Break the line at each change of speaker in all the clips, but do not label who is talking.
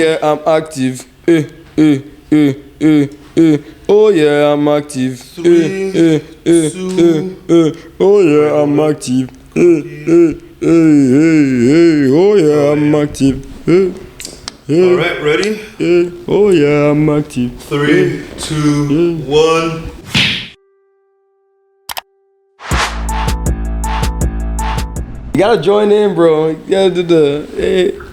yeah, I'm active. Oh yeah, I'm active. Oh yeah, I'm active. Oh yeah, I'm active.
Alright, ready?
Oh yeah, I'm active.
3, 2, 1.
You gotta join in, bro. You gotta do the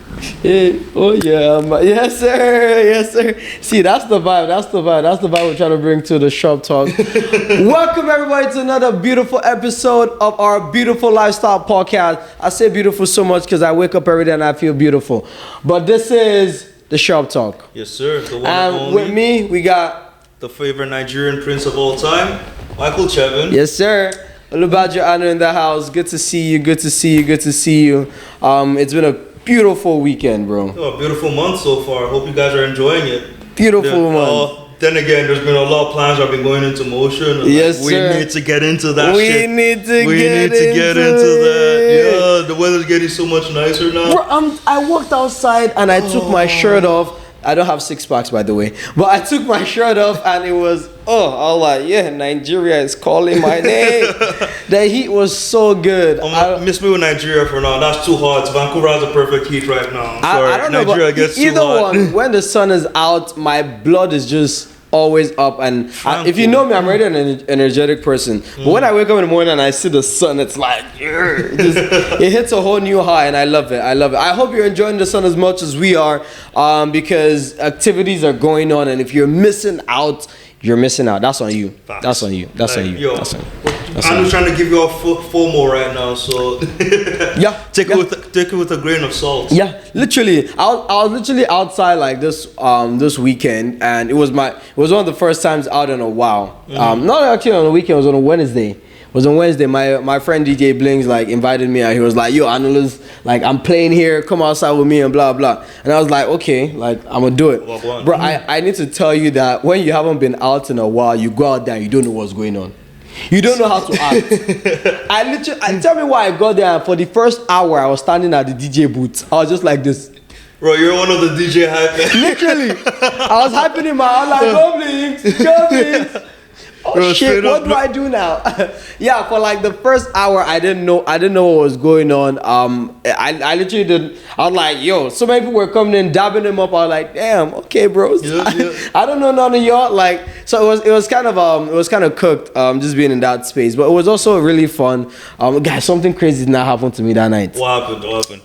oh yeah, yes sir. See, that's the vibe. That's the vibe we're trying to bring to the shop talk. Welcome everybody to another beautiful episode of our beautiful lifestyle podcast. I say beautiful so much because I wake up every day and I feel beautiful. But this is the shop talk.
Yes, sir. The one
and
and only.
With me, we got
the favorite Nigerian prince of all time, Michael Chevin.
Yes, sir. Chevin and Anu in the house. Good to see you. It's been a beautiful weekend, bro.
Oh, a beautiful month so far. Hope you guys are enjoying it.
Beautiful month.
Then again, there's been a lot of plans that have been going into motion.
Yes,
we
sir.
need to get into that
we
shit.
Need to
we
get
need to get into that.
it.
Yeah, the weather's getting so much nicer now.
Bro, I walked outside and I took my shirt off. I don't have 6 packs, by the way. But I took my shirt off and it was, I was like, yeah, Nigeria is calling my name. The heat was so good.
Miss me with Nigeria for now. That's too hot. Vancouver has a perfect heat right now. Sorry,
I don't know,
Nigeria
but
gets too
either
hot.
one, when the sun is out, my blood is just always up. And if you know me, I'm already an energetic person. But when I wake up in the morning and I see the sun, it's like, it hits a whole new high, and I love it. I hope you're enjoying the sun as much as we are, because activities are going on, and if you're missing out, you're missing out. That's on you.
Facts.
That's on you. That's on you.
Yo,
That's on you.
I'm just trying to give you all FOMO right now, so take it with a grain of salt.
Yeah, literally. I was literally outside like this weekend, and it was one of the first times out in a while. Not actually on a weekend. It was on a Wednesday. My friend DJ Blings like invited me out. He was like, "Yo, Anula's like I'm playing here. Come outside with me and blah blah." And I was like, "Okay, like I'm gonna do it." Bro, I need to tell you that when you haven't been out in a while, you go out there and you don't know what's going on. You don't know how to act. Tell me why I got there. And for the first hour, I was standing at the DJ booth. I was just like this.
Bro, you're one of the DJ hype.
Literally, I was hyping him out. I was like, "Go Blings." Oh bro, shit! What do I do now? Yeah, for like the first hour, I didn't know what was going on. I literally didn't. I was like, "Yo," so many people were coming in, dabbing him up. I was like, "Damn, okay, bro." Yeah. I don't know none of y'all. Like, so it was kind of cooked. Just being in that space, but it was also really fun. Guys, something crazy did not happen to me that night.
What happened?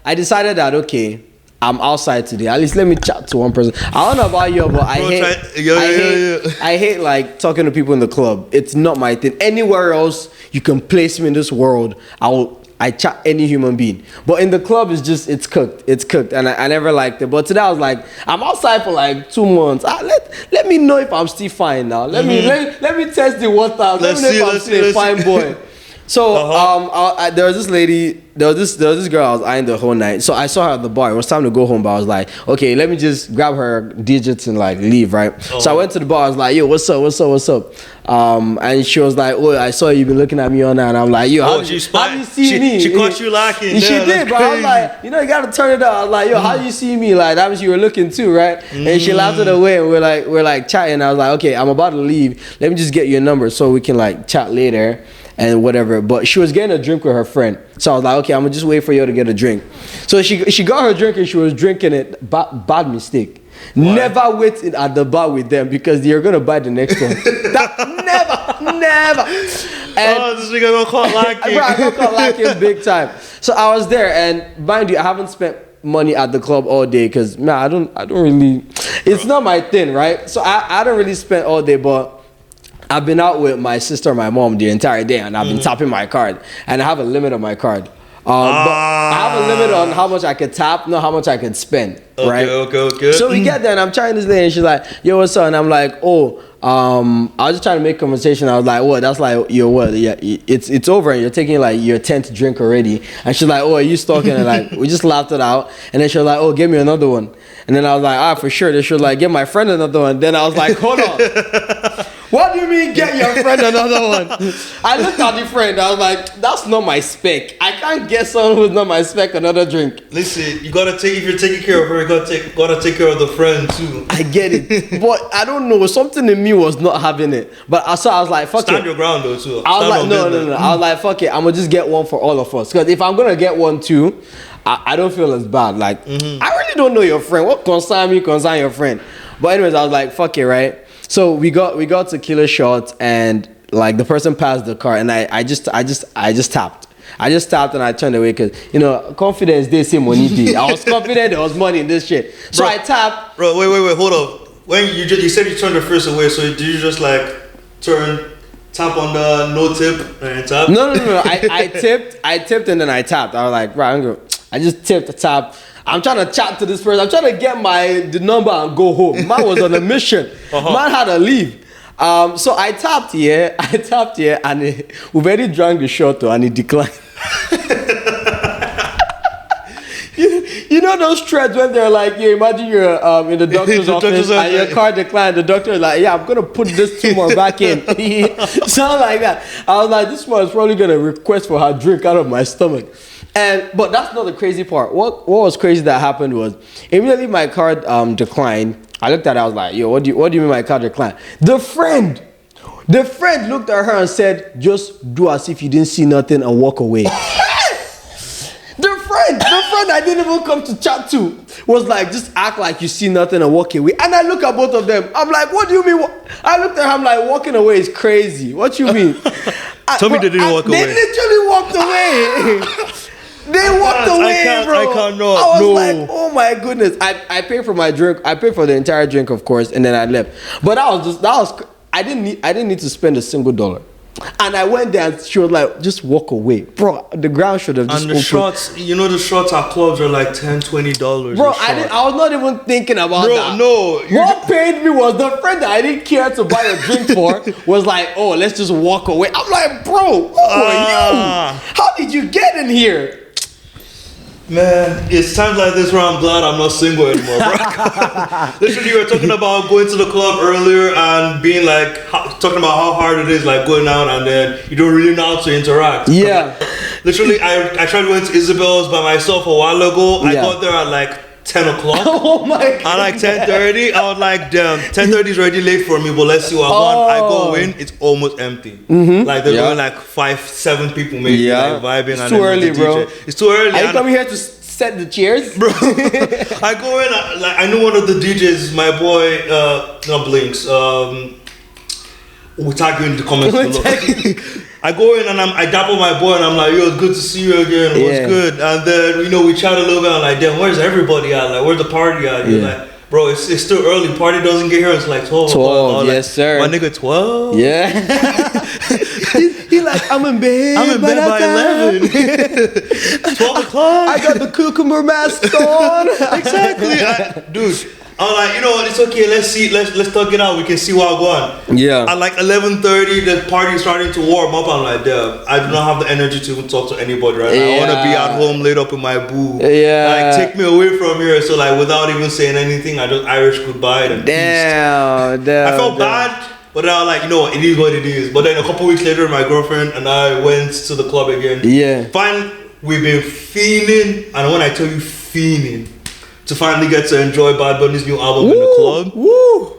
I decided that okay, I'm outside today. At least let me chat to one person. I don't know about you, but I hate like talking to people in the club. It's not my thing. Anywhere else you can place me in this world, I chat any human being. But in the club, it's cooked. It's cooked, and I never liked it. But today I was like, I'm outside for like 2 months. Let me know if I'm still fine now. Let me test the water. Let me know if I'm still a fine boy. So there was this lady, there was this girl I was eyeing the whole night. So I saw her at the bar. It was time to go home, but I was like, okay, let me just grab her digits and like leave, right? So I went to the bar. I was like, yo, what's up? And she was like, oh, I saw you been looking at me all night. And I'm like, yo, how do you see me?
She caught you lacking.
She did, but I was like, you gotta turn it up. I was like, yo, how do you see me? Like that was you were looking too, right? And she laughed it away, and we're like chatting. I was like, okay, I'm about to leave. Let me just get your number so we can like chat later. And whatever, but she was getting a drink with her friend, so I was like, okay, I'm gonna just wait for you to get a drink. So she got her drink and she was drinking it. Bad mistake. Why? Never wait at the bar with them because you're gonna buy the next one. Never. And
this nigga got caught lacking.
Bro, I got caught lacking big time. So I was there, and mind you, I haven't spent money at the club all day because man, I don't really. It's not my thing, right? So I don't really spend all day, but I've been out with my sister and my mom the entire day, and I've been tapping my card, and I have a limit on my card. But I have a limit on how much I could tap, not how much I could spend, right?
Okay.
So we get there, and I'm trying this lady, and she's like, yo, what's up? And I'm like, oh, I was just trying to make conversation. I was like, what? That's like, yo, what? Yeah, it's over, and you're taking like your 10th drink already. And she's like, oh, are you stalking? And like, we just laughed it out. And then she was like, oh, give me another one. And then I was like, for sure. Then she was like, give my friend another one. Then I was like, hold on. What do do you mean get your friend another one? I looked at the friend. I was like, that's not my spec. I can't get someone who's not my spec another drink.
Listen, you gotta take, if you're taking care of her, you gotta take care of the friend too.
I get it, but I don't know. Something in me was not having it. But I was like, fuck it.
Stand your ground though too.
I was like, no. I was like, fuck it. I'm gonna just get one for all of us. Because if I'm gonna get one too, I don't feel as bad. Like, I really don't know your friend. What concern me concern your friend? But anyways, I was like, fuck it, right? So we got tequila shots, and like the person passed the car, and I just tapped. I just tapped and I turned away because, you know, confidence, they say money day. I was confident there was money in this shit. So bro, I tapped.
Bro, wait, hold up. When you said you turned the first away, so did you just like tap on the no tip and tap?
No. I tipped and then I tapped. I was like, right, I just tipped, tap. I'm trying to chat to this person. I'm trying to get the number and go home. Man was on a mission. Man had to leave. So I tapped here, and we've already drank the shot and it declined. You know those threads when they're like, yeah, imagine you're in the doctor's office and your card declined. The doctor is like, yeah, I'm gonna put this tumor back in. Something like that. I was like, this one is probably gonna request for her drink out of my stomach. But that's not the crazy part. What was crazy that happened was immediately my card declined. I looked at it, I was like, yo, what do you mean my card declined? The friend looked at her and said, just do as if you didn't see nothing and walk away. The friend I didn't even come to chat to was like, just act like you see nothing and walk away. And I look at both of them. I'm like, what do you mean? I looked at her, I'm like, walking away is crazy. What you mean?
Tell me they didn't walk away.
They literally walked away. They walked away, bro.
I can't know.
I was like, oh my goodness. I paid for my drink. I paid for the entire drink, of course, and then I left. But I didn't need to spend a single dollar. And I went there and she was like, just walk away. Bro, the ground should have just
opened. And the shots, you know, the shots at clubs are like $10, $20.
Bro, I was not even thinking about that.
No.
What paid me was the friend that I didn't care to buy a drink for was like, oh, let's just walk away. I'm like, bro, who are you? How did you get in here?
Man, it's times like this where I'm glad I'm not single anymore, bro. Literally, you were talking about going to the club earlier and being like, talking about how hard it is, like going out and then you don't really know how to interact.
Yeah.
Literally, I tried going to Isabel's by myself a while ago. I got there at like 10 o'clock.
Oh my god.
At like 10:30, I was like, damn, 10:30 is already late for me, but let's see what I want. I go in, it's almost empty. Like there's only like 5-7 people maybe like vibing.
It's too early, bro.
It's too early.
Are you coming here to set the chairs?
Bro, I go in, like I know one of the DJs, my boy, not Blinks, we'll tag you in the comments below. I go in and I dapple my boy and I'm like, yo, it's good to see you again. What's good? And then, you know, we chat a little bit. I'm like, damn, where's everybody at? Like, where's the party at? You're like, bro, it's still early. Party doesn't get here. It's like 12.
12, yes,
like,
sir.
My nigga, 12?
Yeah. He like, I'm in bed
by 11. 12 o'clock.
I got the cucumber mask on.
Exactly. Dude. I'm like, you know what, it's okay, let's talk it out, we can see what I'm going.
Yeah.
At like 11:30, the party's starting to warm up. I'm like, damn, I do not have the energy to even talk to anybody right now. I want to be at home laid up in my boo.
Yeah.
Like, take me away from here. So like, without even saying anything, I just Irish goodbye and
damn.
I felt bad, but then I was like, you know what, it is what it is. But then a couple weeks later, my girlfriend and I went to the club again.
Yeah.
Finally, we've been fiending, and when I tell you fiending, to finally get to enjoy Bad Bunny's new album in the club.
Woo!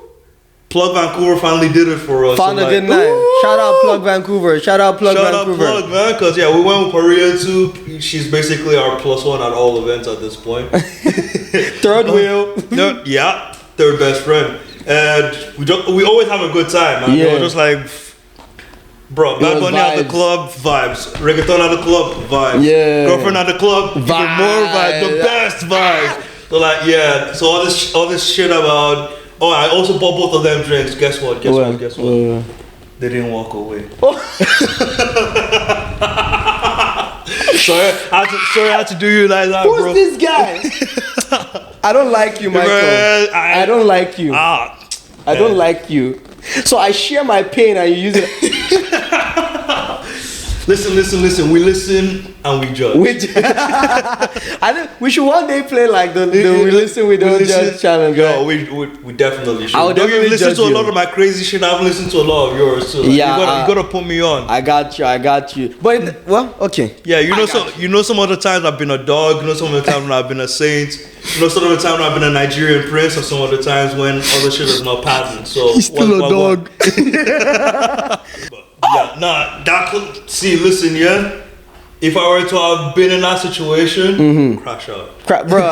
Plug Vancouver finally did it for us.
Found a good night. Shout out Plug Vancouver. Shout out Plug,
man, because we went with Paria too. She's basically our +1 at all events at this point.
Third wheel.
Yeah, third best friend. And we always have a good time, man.
Yeah.
We're just like, bro, Bad Bunny at the club, vibes. Reggaeton at the club, vibes.
Yeah.
Girlfriend at the club, even more vibes. The best vibes. So like, yeah. So all this shit about. Oh, I also bought both of them drinks. Guess what? Guess what? They didn't walk away. Sorry, I had to do you like that, bro.
Who's this guy? I don't like you, Michael. I don't like you. I don't like you. So I share my pain and you use it.
Listen. We listen and we judge.
I think we should one day play like the we listen, we don't judge challenge.
Yo, we definitely should.
I would definitely
listen to a lot of my crazy shit. I've listened to a lot of yours. So you gotta put me on.
I got you. But well, okay.
Yeah, you know some other times I've been a dog. You know some of the times when I've been a saint. You know some of the times when I've been a Nigerian prince, or some of the times when other shit is not patterned. So
he's still a dog.
Listen, yeah. If I were to have been in that situation, crash out.
Bro,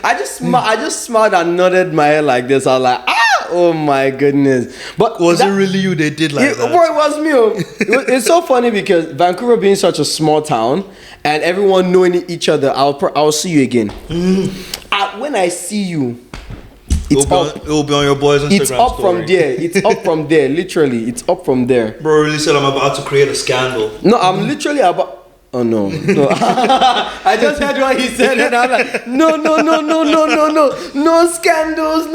I just smiled and nodded my head like this. I was like, oh my goodness. But
was it really you they did like that?
Bro, it was me. It's so funny because Vancouver being such a small town and everyone knowing each other, I'll see you again. When I see you, it
will be on your boys' Instagram
It's up
story.
from there. It's up from there. Literally, it's up from there.
Bro really said I'm about to create a scandal.
No, I'm literally about... Oh no. I just heard what he said and I'm like, no. No scandals.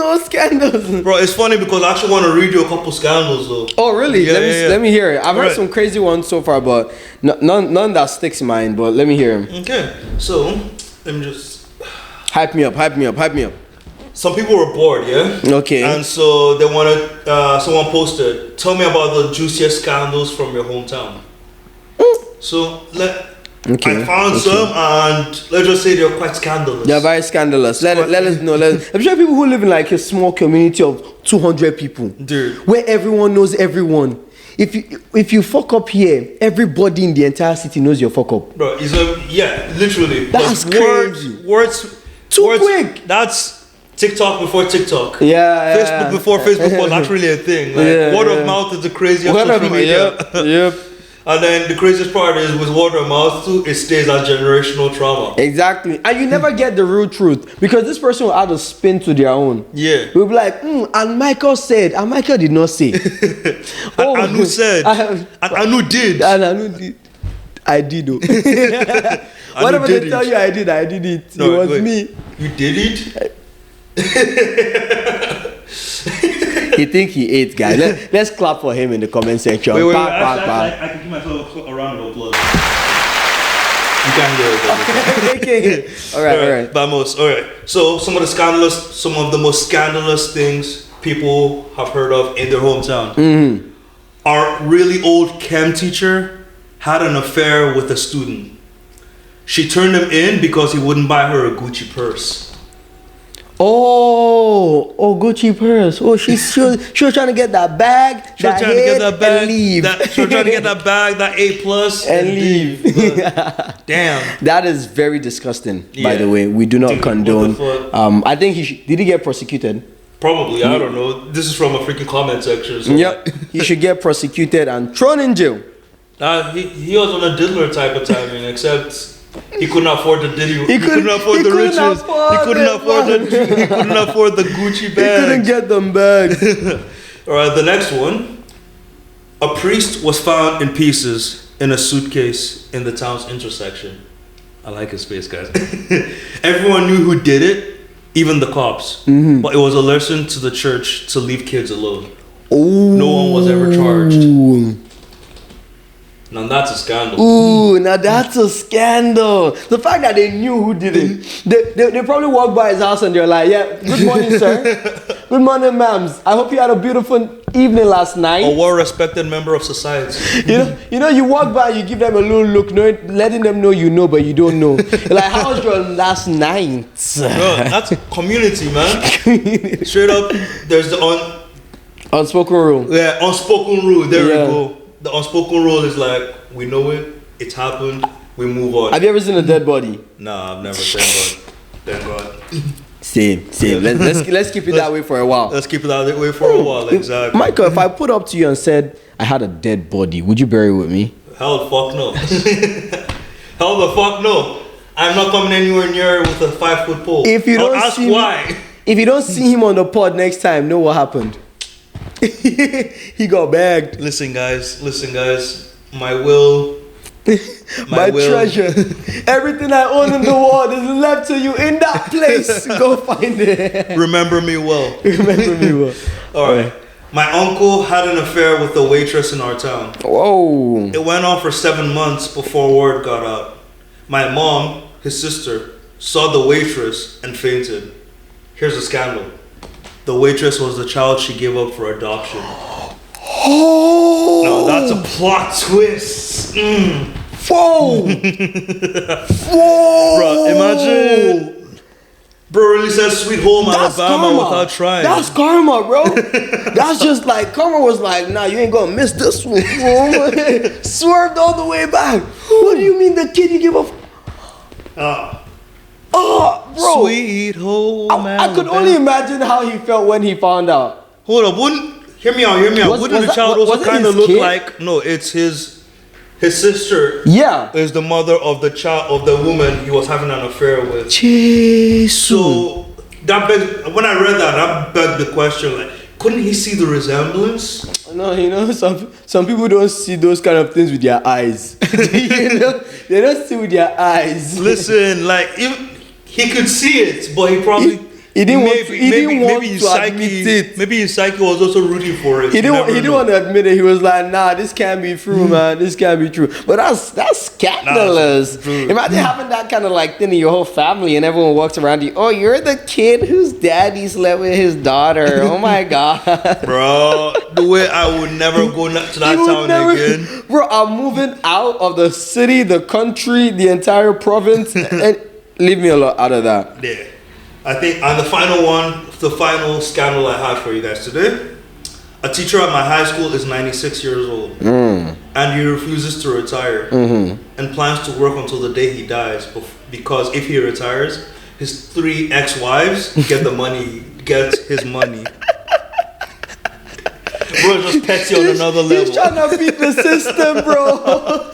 Bro, it's funny because I actually want to read you a couple scandals though.
Oh really? Let me hear it. I've heard some crazy ones so far, but none that sticks in mind, but let me hear him.
Okay, so let me just...
Hype me up.
Some people were bored, yeah?
Okay.
And so they wanted, someone posted, tell me about the juiciest scandals from your hometown. So I found some, and let's just say they're quite scandalous.
They're very scandalous. Let us know. I'm sure people who live in like a small community of 200 people,
dude,
where everyone knows everyone. If you fuck up here, everybody in the entire city knows your fuck up.
Bro, literally.
That's crazy.
Words
quick.
That's TikTok before TikTok.
Yeah.
Facebook before Facebook was actually a thing. Like word of mouth is the craziest social media.
Yep.
And then the craziest part is with word of mouth too, it stays as generational trauma.
Exactly. And you never get the real truth because this person will add a spin to their own.
Yeah.
We'll be like, and Michael said, and Michael did not say.
And Anu said, and Anu did.
And Anu did. I did though. Whatever they tell you I did it. No, it was me.
You did it?
He think he ate, guys. Let's clap for him in the comment section.
Wait. I can give myself a round of applause. You can't hear it.
All right.
Vamos. All right. So some of the most scandalous things people have heard of in their hometown. Our really old chem teacher had an affair with a student. She turned him in because he wouldn't buy her a Gucci purse.
Oh, Gucci purse. Oh, she was trying to get that bag. She was trying to get that bag and leave.
She was trying to get that bag, that A+
and leave.
Damn.
That is very disgusting. By the way, we do not condone. I think did he get prosecuted?
Probably. I don't know. This is from a freaking comment section. So
yep. He should get prosecuted and thrown in jail.
He was on a diddler type of timing, except. He couldn't afford the Diddy. He couldn't afford the riches. He couldn't afford the Gucci bag.
He couldn't get them bags.
All right, the next one. A priest was found in pieces in a suitcase in the town's intersection. I like his face, guys. Everyone knew who did it, even the cops. But it was a lesson to the church to leave kids alone.
Ooh.
No one was ever charged. Now that's a scandal.
Ooh, now that's a scandal. The fact that they knew who did it. They probably walked by his house and they're like, yeah, good morning, sir. Good morning, ma'ams. I hope you had a beautiful evening last night.
A well-respected member of society.
You know, you walk by, you give them a little look, letting them know you know, but you don't know. You're like, how was your last night?
Bro, that's community, man. Straight up, there's the
unspoken rule.
Yeah, unspoken rule. There we go. The unspoken rule is like, we know it's happened, we move on.
Have you ever seen a dead body?
Nah, I've never, thank God.
Same. Let's keep it that way for a while.
Let's keep it that way for a while, exactly.
Michael, if I put up to you and said, I had a dead body, would you bury it with me?
Hell the fuck no. Hell the fuck no. I'm not coming anywhere near with a 5-foot pole.
If you don't
ask why.
If you don't see him on the pod next time, know what happened. He got bagged.
Listen guys, my will,
my treasure, everything I own in the world is left to you in that place. Go find it.
Remember me well.
Remember me well.
All right. My uncle had an affair with a waitress in our town.
Whoa.
It went on for 7 months before word got out. My mom, his sister, saw the waitress and fainted. Here's the scandal. The waitress was the child she gave up for adoption.
Oh.
No, that's a plot twist.
Whoa. Whoa.
Bro, imagine. Bro really said Sweet Home Alabama without trying.
That's karma, bro. That's just like, karma was like, nah, you ain't gonna miss this one. Swerved all the way back. What do you mean the kid you give up? Oh, bro.
Sweet Home Alabama.
I could only imagine how he felt when he found out.
Hold up, hear me out. Wouldn't the child also kind of look like, no, it's his sister.
Yeah.
Is the mother of the child, of the woman he was having an affair with.
Jesus.
So, when I read that begged the question, like, couldn't he see the resemblance?
No, you know, some people don't see those kind of things with their eyes. You know, they don't see with their eyes.
Listen, like, he could see it, but he probably...
He didn't want to admit it.
Maybe his psyche was also rooting for it.
He didn't want to admit it. He was like, nah, this can't be true, man. This can't be true. But that's scandalous. Imagine having that kind of like thing in your whole family and everyone walks around you. Oh, you're the kid whose daddy slept with his daughter. Oh my God.
Bro, the way I would never go to that town again.
Bro, I'm moving out of the city, the country, the entire province, and leave me out of that.
Yeah. I think, and the final scandal I have for you guys today. A teacher at my high school is 96 years old. And he refuses to retire. And plans to work until the day he dies. Because if he retires, his 3 ex-wives get his money. Bro, just pets you on another level.
He's trying to beat the system, bro.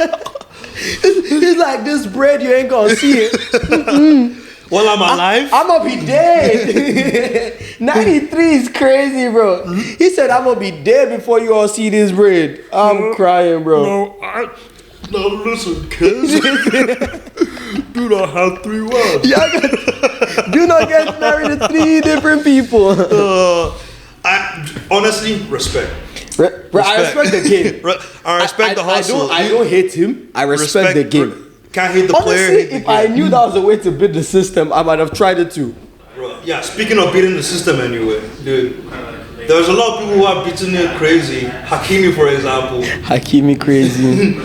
He's like, this bread, you ain't gonna see it.
While I'm alive?
I'm gonna be dead. 93 is crazy, bro. He said, I'm gonna be dead before you all see this bread. I'm crying, bro.
No, listen, kids. Do not have 3 wives.
Do not get married to 3 different people.
I honestly respect.
I respect the game.
I respect the hustle.
I don't hate him. I respect the game.
Can't hate the player.
Honestly, if I knew that was a way to beat the system, I might have tried it too.
Bro, yeah, speaking of beating the system anyway, dude. There's a lot of people who are beating it crazy. Hakimi, for example.
Hakimi crazy.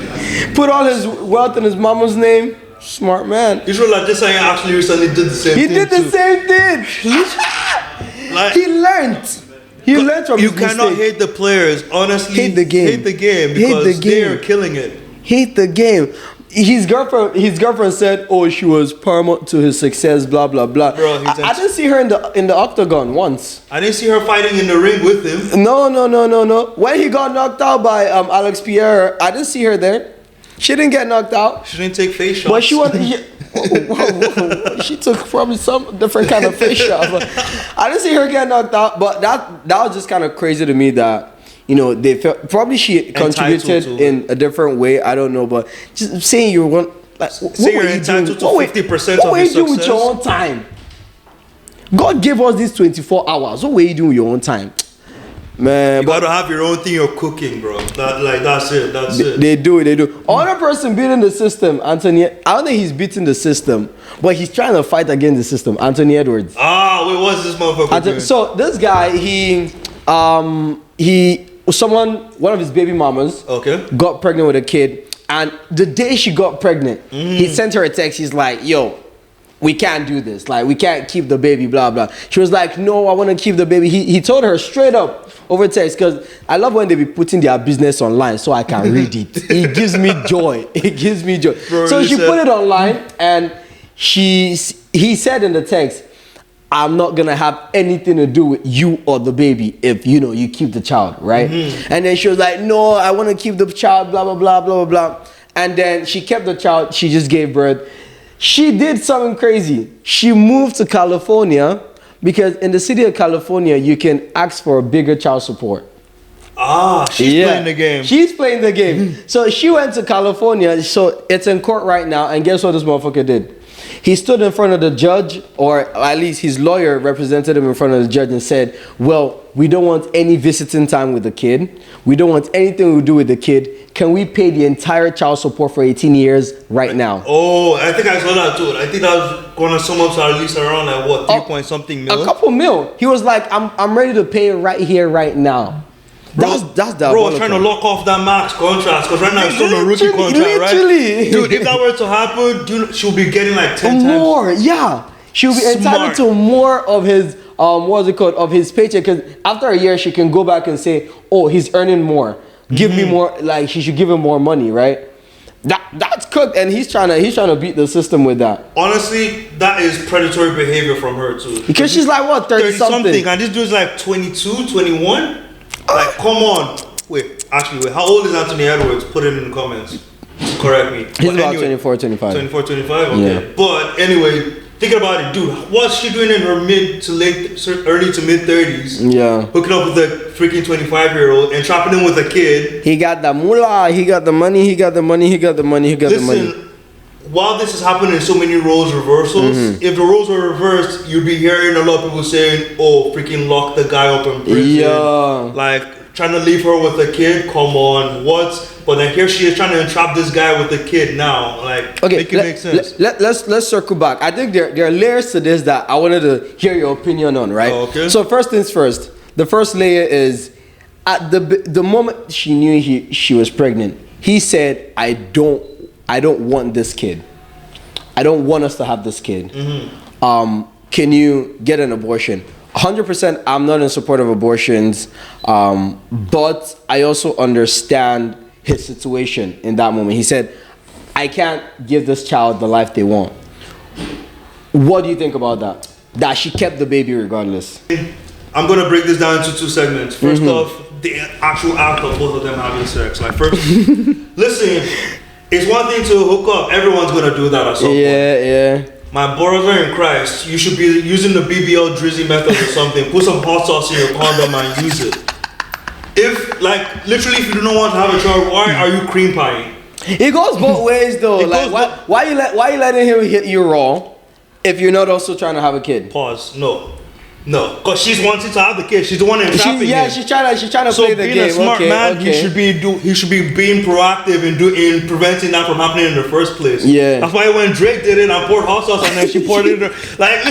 Put all his wealth in his mama's name. Smart man.
Israel Adesanya actually recently did the same thing.
He did the same thing. Like, he learned. He learned from his mistake.
You cannot hate the players. Honestly,
hate the game.
Hate the game because they are killing it.
Hate the game. His girlfriend said, "Oh, she was paramount to his success." Blah blah blah. Bro, I didn't see her in the octagon once.
I didn't see her fighting in the ring with him.
No. When he got knocked out by Alex Pierre, I didn't see her there. She didn't get knocked out.
She didn't take face shots.
But she was. She took probably some different kind of face shot. But I didn't see her get knocked out. But that was just kind of crazy to me that. You know, they felt probably she contributed in a different way. I don't know, but just saying you want like
say you're entitled to 50% of your success.
What were you doing with your own time? God gave us these 24 hours. What were you doing with your own time? Man,
you gotta have your own thing you're cooking, bro. That's it.
They do. Another person beating the system, Anthony. I don't think he's beating the system, but he's trying to fight against the system. Anthony Edwards.
Wait, what's this motherfucker doing?
So this guy, one of his baby mamas got pregnant with a kid, and the day she got pregnant, he sent her a text. He's like, yo, we can't do this, like we can't keep the baby, blah blah. She was like, no, I want to keep the baby. He told her straight up over text, because I love when they be putting their business online so I can read it. It gives me joy. Bro, so she put it online, and he said in the text, I'm not gonna have anything to do with you or the baby if you keep the child, right? And then she was like, no, I want to keep the child, blah blah blah blah blah. And then she kept the child. She just gave birth. She did something crazy. She moved to California because in the city of California you can ask for a bigger child support.
She's playing the game.
She's playing the game. So she went to California. So it's in court right now. And guess what this motherfucker did? He stood in front of the judge, or at least his lawyer represented him in front of the judge and said, well, we don't want any visiting time with the kid. We don't want anything to do with the kid. Can we pay the entire child support for 18 years right now?
Oh, I think I saw that too. I think that was going to sum up to at least around like what, 3 point something mil?
A couple mil. He was like, I'm ready to pay it right here, right now. That's the
bro, trying to lock off that max contract because right now it's still a rookie contract, right? Dude, if that were to happen, dude, she'll be getting like 10 times
more. Yeah, she'll be entitled to more of his what's it called, of his paycheck. Because after a year, she can go back and say, oh, he's earning more. Give me more. Like she should give him more money, right? That's cooked, and he's trying to beat the system with that.
Honestly, that is predatory behavior from her too.
Because she's like what, 30 something,
and this dude's like 22, 21. Like, come on. Wait, how old is Anthony Edwards? Put it in the comments. Correct me.
He's about 24, 25.
24, 25? Okay.
Yeah.
But anyway, think about it, dude. What's she doing in her early to mid 30s?
Yeah.
Hooking up with a freaking 25-year-old and trapping him with a kid.
He got the moolah. He got the money. Listen,
while this is happening, so many roles reversals. If the roles were reversed, you'd be hearing a lot of people saying, "Oh, freaking lock the guy up in prison."
Yeah.
Like trying to leave her with a kid. Come on, what? But then here she is trying to entrap this guy with a kid now. Like,
okay,
make it make sense.
Let's circle back. I think there are layers to this that I wanted to hear your opinion on. Right.
Oh, okay.
So first things first. The first layer is at the moment she knew she was pregnant. He said, I don't want this kid. I don't want us to have this kid. Can you get an abortion? 100% I'm not in support of abortions, but I also understand his situation in that moment. He said, I can't give this child the life they want. What do you think about that? That she kept the baby regardless?
I'm going to break this down into 2 segments. First off, the actual act of both of them having sex. Like first, listen, it's one thing to hook up. Everyone's going to do that at some point.
Yeah.
My brother in Christ, you should be using the BBL Drizzy method or something. Put some hot sauce in your condom and use it. If, like, literally, if you do not want to have a child, why are you cream pieing?
It goes both ways, though. Like, why you letting him hit you raw if you're not also trying to have a kid?
Pause. No, because she's wanting to have the kid. She's the one entrapping him.
Yeah, she's trying to play the game. So
being a smart man, he should be being proactive in preventing that from happening in the first place.
Yeah,
that's why when Drake did it, I poured hot sauce and then she poured it in her. Like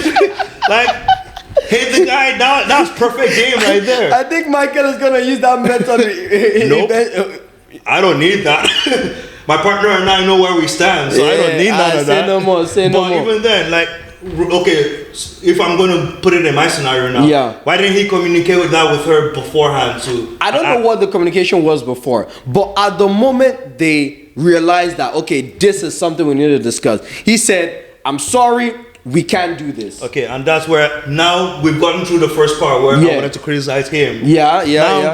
hit the guy down. That's perfect game right there.
I think Michael is gonna use that method.
Nope, I don't need that. My partner and I know where we stand, so I don't need none of that.
Say no more.
But even then, like, okay, if I'm going to put it in my scenario now, why didn't he communicate with her beforehand too?
I don't know what the communication was before, but at the moment they realized that, okay, this is something we need to discuss. He said, I'm sorry, we can't do this.
Okay, and that's where now we've gotten through the first part where I wanted to criticize him.
Now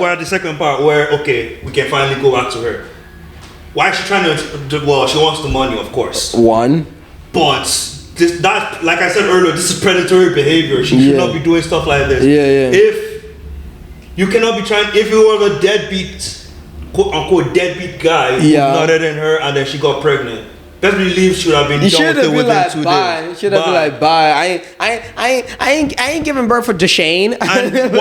we're at the second part where, okay, we can finally go back to her. Why is she trying to, well, she wants the money, of course.
One.
But that, like I said earlier, this is predatory behavior. She should not be doing stuff like this. If you cannot be trying, if you were a deadbeat, quote unquote deadbeat guy who nutted in her and then she got pregnant, best believe she would have been done with it within 2 days.
Should have been like, bye. I ain't giving birth for Deshane.
And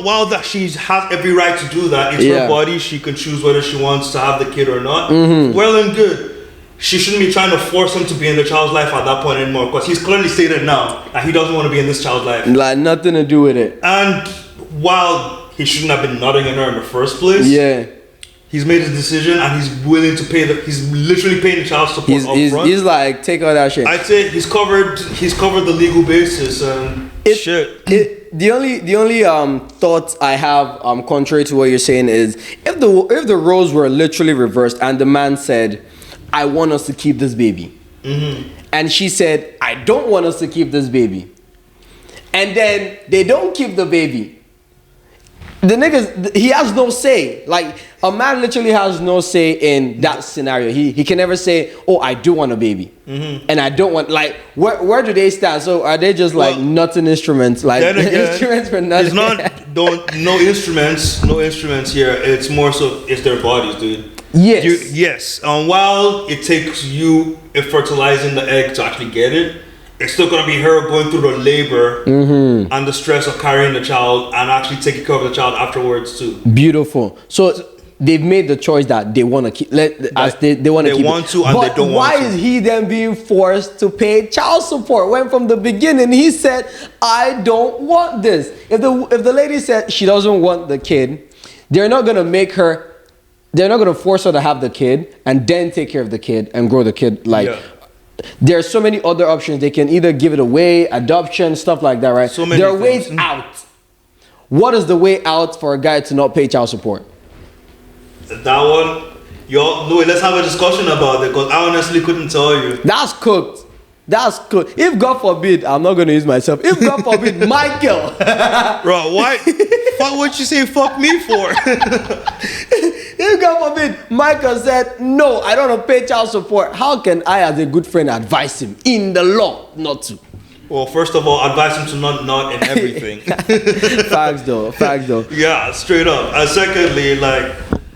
while that she has every right to do that, it's her body. She can choose whether she wants to have the kid or not. Well and good. She shouldn't be trying to force him to be in the child's life at that point anymore, because he's clearly stated now that he doesn't want to be in this child's life.
Like nothing to do with it.
And while he shouldn't have been nutting in her in the first place, he's made his decision and he's willing to pay he's literally paying the child support up front.
He's like, take all that shit.
I'd say he's covered the legal basis and
the only thought I have contrary to what you're saying is if the roles were literally reversed and the man said, I want us to keep this baby. And she said, I don't want us to keep this baby. And then they don't keep the baby. The niggas, he has no say. Like, a man literally has no say in that scenario. He can never say, oh, I do want a baby. And I don't want, like, where do they stand? So are they just like nutting instruments? Like, instruments for nothing?
No instruments here. It's more so, it's their bodies, dude.
Yes.
While it takes you fertilizing the egg to actually get it, it's still gonna be her going through the labor and the stress of carrying the child and actually taking care of the child afterwards too.
Beautiful. So they've made the choice that they want to keep. They want to keep.
They want to, and they don't want to.
Why is he then being forced to pay child support when from the beginning he said, "I don't want this"? If the lady said she doesn't want the kid, they're not gonna make her. They're not gonna force her to have the kid and then take care of the kid and grow the kid like. Yeah. There are so many other options. They can either give it away, adoption, stuff like that, right?
So many
there are ways out. What is the way out for a guy to not pay child support?
That one, Louis, let's have a discussion about it because I honestly couldn't tell you.
That's cooked. That's cooked. If God forbid, I'm not going to use myself. If God forbid, Michael.
Bro, why? What would you say fuck me for?
If God forbid, Michael said, no, I don't want to pay child support. How can I, as a good friend, advise him in the law not to?
Well, first of all, advise him to not in everything.
Facts though.
Yeah, straight up. And secondly, like,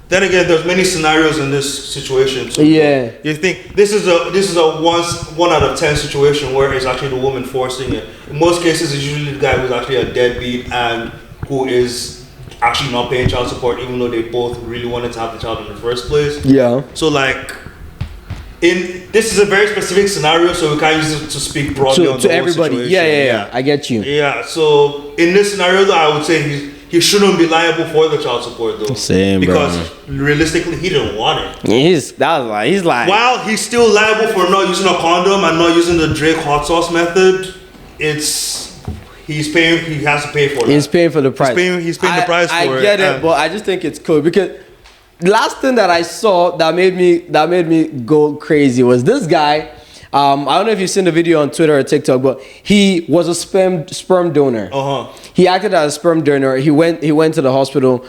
then again, there's many scenarios in this situation. So
yeah.
You think this is a 1 out of 10 situation where it's actually the woman forcing it. In most cases, it's usually the guy who's actually a deadbeat and who is actually not paying child support, even though they both really wanted to have the child in the first place.
Yeah.
So like, this is a very specific scenario, so we can't use it to speak broadly on the whole
everybody.
Situation.
Yeah. I get you.
Yeah. So in this scenario, though, I would say he shouldn't be liable for the child support though.
Same,
because realistically, he didn't want it.
He's like.
While he's still liable for not using a condom and not using the Drake hot sauce method, He has to pay for it.
He's paying for the price.
He's paying the price for it.
I get it, but I just think it's cool because last thing that I saw that made me go crazy was this guy. I don't know if you've seen the video on Twitter or TikTok, but he was a sperm donor. He acted as a sperm donor. He went to the hospital.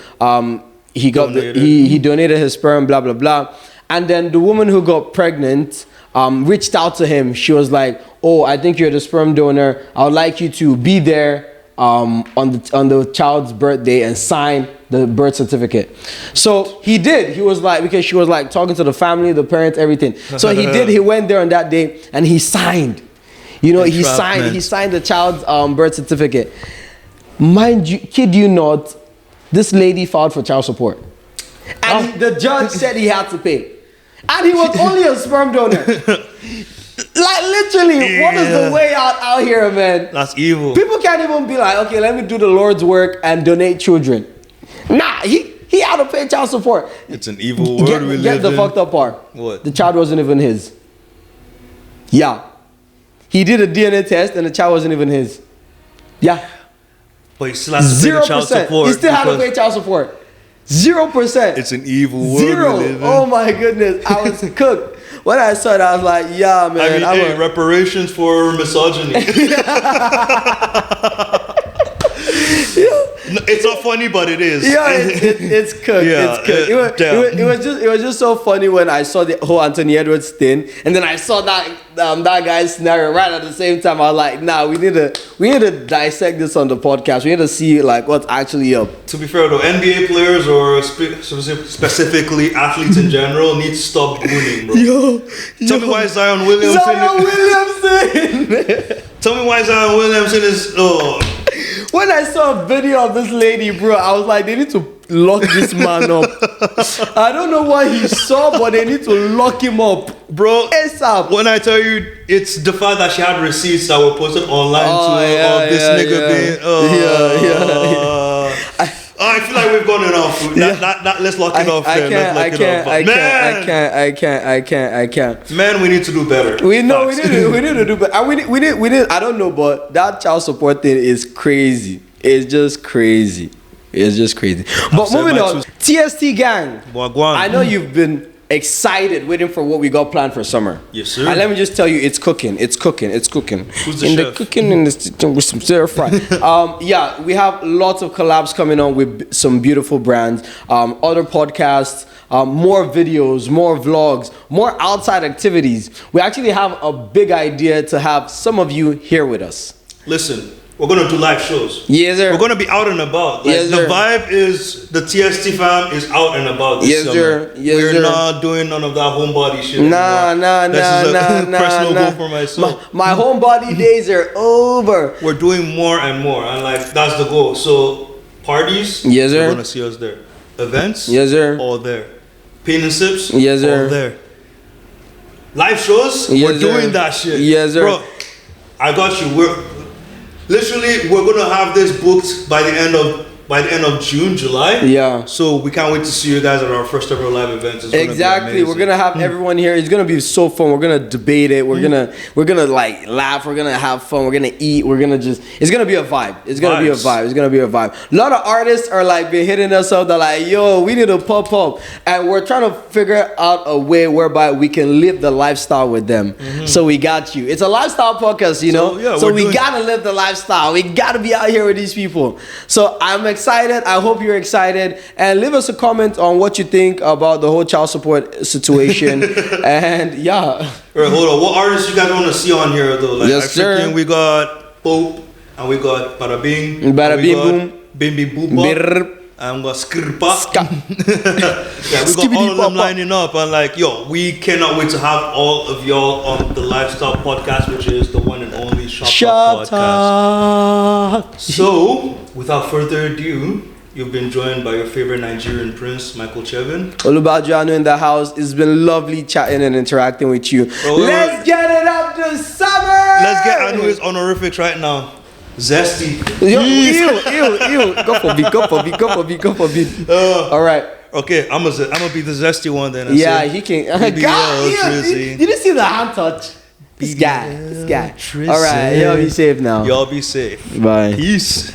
He donated his sperm. Blah blah blah. And then the woman who got pregnant reached out to him. She was like, "Oh, I think you're the sperm donor. I would like you to be there on the child's birthday and sign the birth certificate." So he did. He was like, because she was like talking to the family, the parents, everything. So he did. He went there on that day and he signed. You know, he signed the child's birth certificate. Mind you, kid you not, this lady filed for child support, and the judge said he had to pay. And he was only a sperm donor. Like literally, what is the way out here, man?
That's evil.
People can't even be like, okay, let me do the Lord's work and donate children. Nah, he had to pay child support.
It's an evil world we live in.
Get the fucked up part.
What?
The child wasn't even his. Yeah. He did a DNA test and the child wasn't even his. Yeah.
But he still has to pay the child support.
He still had to pay child support. 0%.
It's an evil world.
Zero.
We live in.
Oh my goodness. I was cooked. When I saw it, I was like, yeah, man.
I mean, reparations for misogyny. It's not funny, but it is.
Yeah, it's cooked.
Yeah,
it's cooked. It was just so funny when I saw the whole Anthony Edwards thing, and then I saw that guy's scenario right at the same time. I was like, nah, we need to dissect this on the podcast. We need to see like what's actually up.
To be fair though, NBA players or specifically athletes in general need to stop gooning, bro. Tell me why Zion Williamson. Tell me why Zion Williamson is.
When I saw a video of this lady, bro, I was like, they need to lock this man up. I don't know what he saw, but they need to lock him up.
Bro,
ASAP.
When I tell you, it's the fact that she had receipts that were posted online I feel like we've gone enough. Let's lock it off.
I can't.
Man, we need to do better.
We need to do better. And we need. I don't know, but that child support thing is crazy. It's just crazy. But moving on, TST gang. I know you've been excited waiting for what we got planned for summer.
Yes, sir.
And let me just tell you, it's cooking. Who's the
chef?
The cooking in the with some stir fry. Yeah, we have lots of collabs coming on with some beautiful brands, other podcasts, more videos, more vlogs, more outside activities. We actually have a big idea to have some of you here with us.
Listen, we're gonna do live shows.
Yes, sir.
We're gonna be out and about. Like,
Yes,
the
sir.
vibe is the TST fam is out and about this
Yes,
summer.
sir. Yes,
We're
sir.
not doing none of that homebody shit.
Nah,
anymore. This is a personal goal for myself.
My homebody days are over.
We're doing more and more, and like that's the goal. So parties,
Yes, sir.
you're gonna see us there. Events,
Yes, sir.
all there. Pain and sips,
Yes, sir.
all there. Live shows,
Yes,
we're
sir.
doing that shit.
Yes, sir.
Bro, I got you. We're gonna have this booked by the end of June, July.
Yeah.
So we can't wait to see you guys at our first ever live event. It's gonna be
Exactly.
amazing.
We're gonna have everyone here. It's gonna be so fun. We're gonna debate it. We're gonna like laugh. We're gonna have fun. We're gonna eat. It's gonna be a vibe. It's gonna be a
Vibes.
vibe. It's gonna be a vibe. A lot of artists are like been hitting us up. They're like, yo, we need to pop up. And we're trying to figure out a way whereby we can live the lifestyle with them. So we got you. It's a lifestyle podcast, you know?
yeah,
so
we're
we
doing-
gotta live the lifestyle. We gotta be out here with these people. So I'm excited. I hope you're excited. And leave us a comment on what you think about the whole child support situation. And yeah.
All right, hold on. What artists you guys want to see on here though? Like,
Yes, sir.
We got Pope and we got Bada Bing.
Bada
and we
Bing
got
Boom.
Bimbi Booba.
Brrr.
And we got Skripa.
Ska.
Yeah, we got
Skibbity
all of them
pop pop.
lining up, and like, yo, we cannot wait to have all of y'all on the Lifestyle Podcast, which is the one and only Shop Talk Podcast. So, without further ado, you've been joined by your favorite Nigerian prince, Michael Chevin.
Olubajo Anu in the house. It's been lovely chatting and interacting with you.
Oh,
Let's get it up to summer.
Let's get Anu his honorifics right now. Zesty.
Yo, ew. Go for me. All right.
Okay, I'm gonna be the zesty one then. I
Yeah,
say,
he can.
BBL
God,
Trizzy.
did you see the hand touch? This guy.
Trizzy.
All right, yo, be safe now.
Y'all be safe.
Bye.
Peace.